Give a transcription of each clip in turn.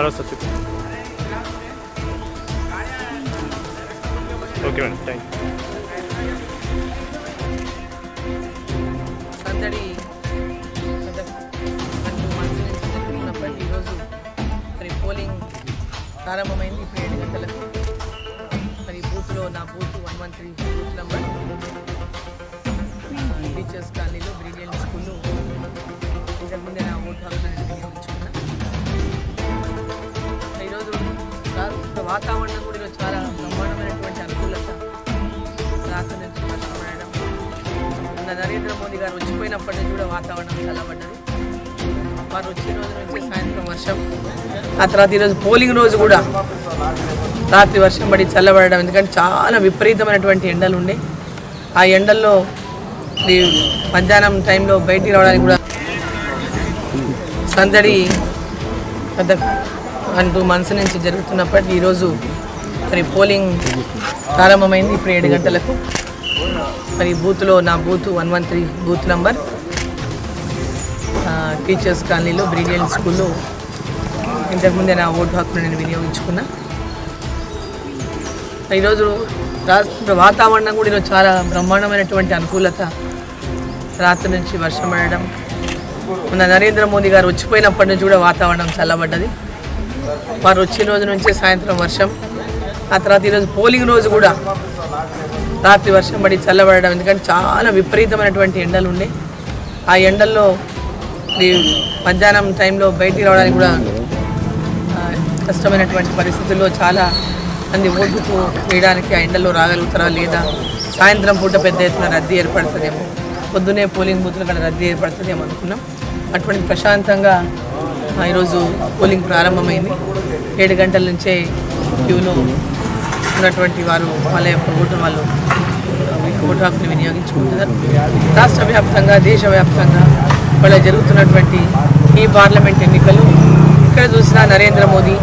మరోసారి చెప్పు. Okay madam, thank you. సందడి జరుగుతున్నప్పటి ఈరోజు మరి పోలింగ్ ప్రారంభమైంది. ఇప్పుడు 7 గంటలకు మరి బూత్లో నా బూత్ 113 బూత్ నెంబర్ టీచర్స్ కాలనీలో బ్రిలియంట్ స్కూల్లో ఇంతకుముందే నా ఓటు హక్కులను వినియోగించుకున్నా. ఈరోజు వాతావరణం కూడా ఈరోజు చాలా బ్రహ్మాండమైనటువంటి అనుకూలత. రాత్రి నుంచి వర్షం పడడం, నరేంద్ర మోదీ గారు వచ్చిపోయినప్పటి నుంచి కూడా వాతావరణం చల్లబడ్డది. వారు వచ్చిన రోజు నుంచి సాయంత్రం వర్షం, ఆ తర్వాత ఈరోజు పోలింగ్ రోజు కూడా రాత్రి వర్షం పడి చల్లబడడం. ఎందుకంటే చాలా విపరీతమైనటువంటి ఎండలు ఉండే. ఆ ఎండల్లో మధ్యాహ్నం టైంలో బయటికి రావడానికి కూడా సందడి పెద్ద 1-2 months నుంచి జరుగుతున్నప్పటికీ ఈరోజు మరి పోలింగ్ ప్రారంభమైంది. ఇప్పుడు 7 గంటలకు మరి బూత్లో నా బూత్ 113 బూత్ నంబర్ టీచర్స్ కాలనీలో బ్రిలియంట్ స్కూల్లో ఇంతకుముందే నా ఓటు హక్కును నేను వినియోగించుకున్నా. ఈరోజు రాష్ట్ర వాతావరణం కూడా ఈరోజు చాలా బ్రహ్మాండమైనటువంటి అనుకూలత. రాత్రి నుంచి వర్షం పడడం, నరేంద్ర మోదీ గారు వచ్చిపోయినప్పటి నుంచి కూడా వాతావరణం చల్లబడ్డది. వారు వచ్చిన రోజు నుంచి సాయంత్రం వర్షం, ఆ తర్వాత ఈరోజు పోలింగ్ రోజు కూడా రాత్రి వర్షం పడి చల్లబడడం. ఎందుకంటే చాలా విపరీతమైనటువంటి ఎండలు ఉండే. ఆ ఎండల్లో మధ్యాహ్నం టైంలో బయటికి రావడానికి కూడా కష్టమైనటువంటి పరిస్థితుల్లో చాలా మంది ఓటుకు వేయడానికి ఆ ఎండల్లో రాగలుగుతారా లేదా, సాయంత్రం పూట పెద్ద ఎత్తున రద్దీ ఏర్పడుతుందేమో, పొద్దునే పోలింగ్ బూత్లు కూడా రద్దీ ఏర్పడుతుందేమో అనుకున్నాం. అటువంటి ప్రశాంతంగా ఈరోజు పోలింగ్ ప్రారంభమైంది. 7 గంటల నుంచే క్యూలో ఉన్నటువంటి వారు వాళ్ళ యొక్క ఓటు హక్కుని వినియోగించుకుంటున్నారు. రాష్ట్ర వ్యాప్తంగా, దేశవ్యాప్తంగా వాళ్ళ జరుగుతున్నటువంటి ఈ పార్లమెంట్ ఎన్నికలు ఎక్కడ చూసినా నరేంద్ర మోదీ,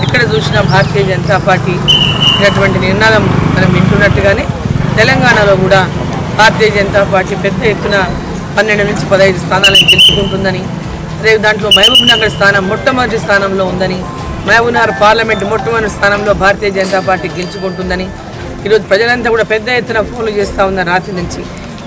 ఎక్కడ చూసినా భారతీయ జనతా పార్టీ ఇటువంటి నినాదం మనం వింటున్నట్టుగానే తెలంగాణలో కూడా భారతీయ జనతా పార్టీ పెద్ద ఎత్తున 12 నుంచి 15 స్థానాలను గెలుచుకుంటుందని, అదే దాంట్లో మహబూబ్ నగర్ స్థానం మొట్టమొదటి స్థానంలో ఉందని, మహబూబ్ నగర్ పార్లమెంట్ మొట్టమొదటి స్థానంలో భారతీయ జనతా పార్టీ గెలుచుకుంటుందని ఈరోజు ప్రజలంతా కూడా పెద్ద ఎత్తున ఫోన్లు చేస్తూ ఉన్నారు రాత్రి నుంచి.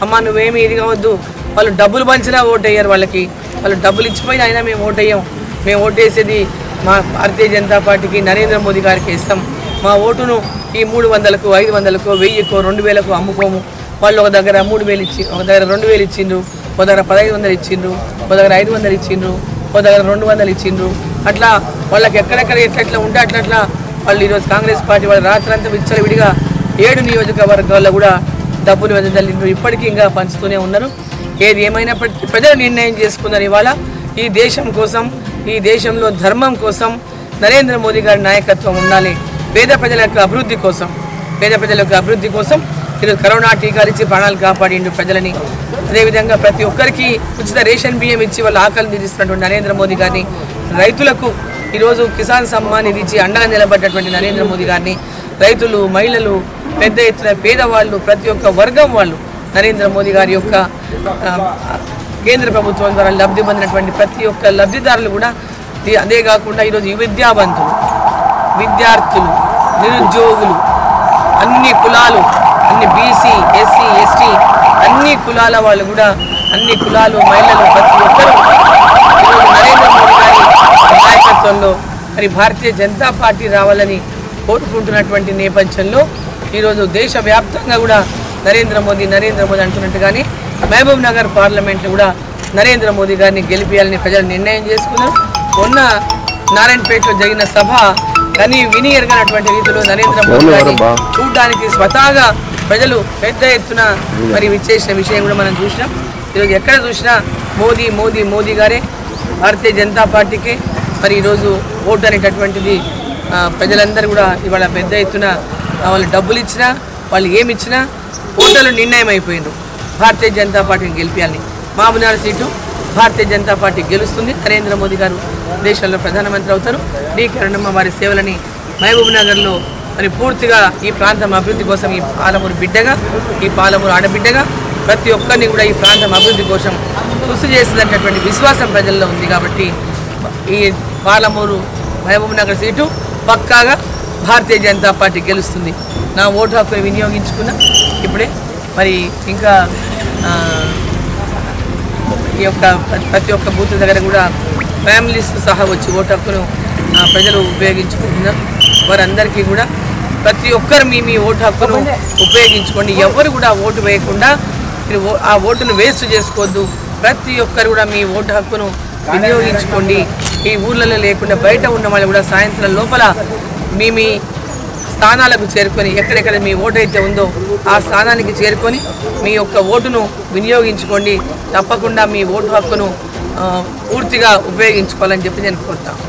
అమ్మ నువ్వేమీ ఇది కావద్దు, వాళ్ళు డబ్బులు పంచినా ఓటు వేయరు, వాళ్ళు డబ్బులు ఇచ్చిపోయినా అయినా మేము ఓటు వేయం, మేము ఓటు వేసేది మా భారతీయ జనతా పార్టీకి నరేంద్ర మోదీ గారికి ఇస్తాం, మా ఓటును ఈ 300కు 500కు 1000కు 2000కు అమ్ముకోము. వాళ్ళు ఒక దగ్గర 3000 ఇచ్చి, ఒక దగ్గర 2000 ఇచ్చిండ్రు, ఒక దగ్గర 1500 ఇచ్చిండ్రు, ఒక దగ్గర 500 ఇచ్చిండ్రు, ఒక దగ్గర 200 ఇచ్చిండ్రు. అట్లా వాళ్ళకి ఎక్కడెక్కడ ఎట్లా ఉంటే అట్లా వాళ్ళు ఈరోజు కాంగ్రెస్ పార్టీ వాళ్ళు రాత్రంతా విచ్చలవిడిగా 7 నియోజకవర్గాల్లో కూడా డబ్బులు వెదజల్లిండ్రు. ఇప్పటికీ ఇంకా పంచుతూనే ఉన్నారు. ఏది ఏమైనప్పటికీ ప్రజలు నిర్ణయం చేసుకున్నారు. ఇవాళ ఈ దేశం కోసం, ఈ దేశంలో ధర్మం కోసం నరేంద్ర మోదీ గారి నాయకత్వం ఉండాలి. పేద ప్రజల యొక్క అభివృద్ధి కోసం ఈరోజు కరోనా టీకాలు ఇచ్చి ప్రాణాలు కాపాడిండు ప్రజలని. అదేవిధంగా ప్రతి ఒక్కరికి ఉచిత రేషన్ బియ్యం ఇచ్చి వాళ్ళ ఆకలి తీరుస్తున్నటువంటి నరేంద్ర మోదీ గారిని, రైతులకు ఈరోజు కిసాన్ సమ్మాన్ నిధి ఇచ్చి అండగా నిలబడ్డటువంటి నరేంద్ర మోదీ గారిని, రైతులు, మహిళలు, పెద్ద ఎత్తున పేదవాళ్ళు, ప్రతి ఒక్క వర్గం వాళ్ళు నరేంద్ర మోదీ గారి యొక్క కేంద్ర ప్రభుత్వం ద్వారా లబ్ధి పొందినటువంటి ప్రతి ఒక్క లబ్ధిదారులు కూడా, అదే కాకుండా ఈరోజు విద్యావంతులు, విద్యార్థులు, నిరుద్యోగులు, అన్ని కులాలు, అన్ని బీసీ, ఎస్సీ, ఎస్టీ అన్ని కులాల వాళ్ళు కూడా, అన్ని కులాలు, మహిళలు ప్రతి ఒక్కరూ ఈరోజు నరేంద్ర మోదీ గారి నాయకత్వంలో మరి భారతీయ జనతా పార్టీ రావాలని కోరుకుంటున్నటువంటి నేపథ్యంలో ఈరోజు దేశవ్యాప్తంగా కూడా నరేంద్ర మోదీ అంటున్నట్టుగానే మహబూబ్ నగర్ పార్లమెంట్లో కూడా నరేంద్ర మోదీ గారిని గెలిపించాలని ప్రజలు నిర్ణయం చేసుకున్నారు. మొన్న నారాయణపేటలో జరిగిన సభ కానీ విని ఎరగనటువంటి రీతిలో నరేంద్ర మోదీ గారిని చూడడానికి స్వతహాగా ప్రజలు పెద్ద ఎత్తున మరి విచ్చేసిన విషయం కూడా మనం చూసినాం. ఈరోజు ఎక్కడ చూసినా మోదీ గారే, భారతీయ జనతా పార్టీకే మరి ఈరోజు ఓటు అనేటటువంటిది ప్రజలందరూ కూడా ఇవాళ పెద్ద ఎత్తున వాళ్ళు డబ్బులు ఇచ్చినా, వాళ్ళు ఏమి ఇచ్చినా ఓటర్లు నిర్ణయం అయిపోయిండ్రు భారతీయ జనతా పార్టీని గెలిపించాలని. మహబూబ్నగర్ సీటు భారతీయ జనతా పార్టీ గెలుస్తుంది. నరేంద్ర మోదీ గారు దేశంలో ప్రధానమంత్రి అవుతారు. డి.కే. అరుణమ్మ వారి సేవలని మహబూబ్నగర్లో మరి పూర్తిగా ఈ ప్రాంతం అభివృద్ధి కోసం ఈ పాలమూరు బిడ్డగా, ఈ పాలమూరు ఆడబిడ్డగా ప్రతి ఒక్కరిని కూడా ఈ ప్రాంతం అభివృద్ధి కోసం కృషి చేసినటువంటి విశ్వాసం ప్రజల్లో ఉంది. కాబట్టి ఈ పాలమూరు మహబూబ్ నగర్ సీటు పక్కాగా భారతీయ జనతా పార్టీ గెలుస్తుంది. నా ఓటు హక్కుని వినియోగించుకున్నా. ఇప్పుడే మరి ఇంకా ఈ యొక్క ప్రతి ఒక్క బూత్ దగ్గర కూడా ఫ్యామిలీస్ సహా వచ్చి ఓటు హక్కును ప్రజలు ఉపయోగించుకుంటున్నారు. వారందరికీ కూడా ప్రతి ఒక్కరు మీ ఓటు హక్కును ఉపయోగించుకోండి. ఎవరు కూడా ఓటు వేయకుండా మీరు ఆ ఓటును వేస్ట్ చేసుకోవద్దు. ప్రతి ఒక్కరు కూడా మీ ఓటు హక్కును వినియోగించుకోండి. ఈ ఊళ్ళలో లేకుండా బయట ఉన్న వాళ్ళు కూడా సాయంత్రం లోపల మీ స్థానాలకు చేరుకొని ఎక్కడెక్కడ మీ ఓటు అయితే ఉందో ఆ స్థానానికి చేరుకొని మీ యొక్క ఓటును వినియోగించుకోండి. తప్పకుండా మీ ఓటు హక్కును పూర్తిగా ఉపయోగించుకోవాలని చెప్పి నేను కోరుతాను.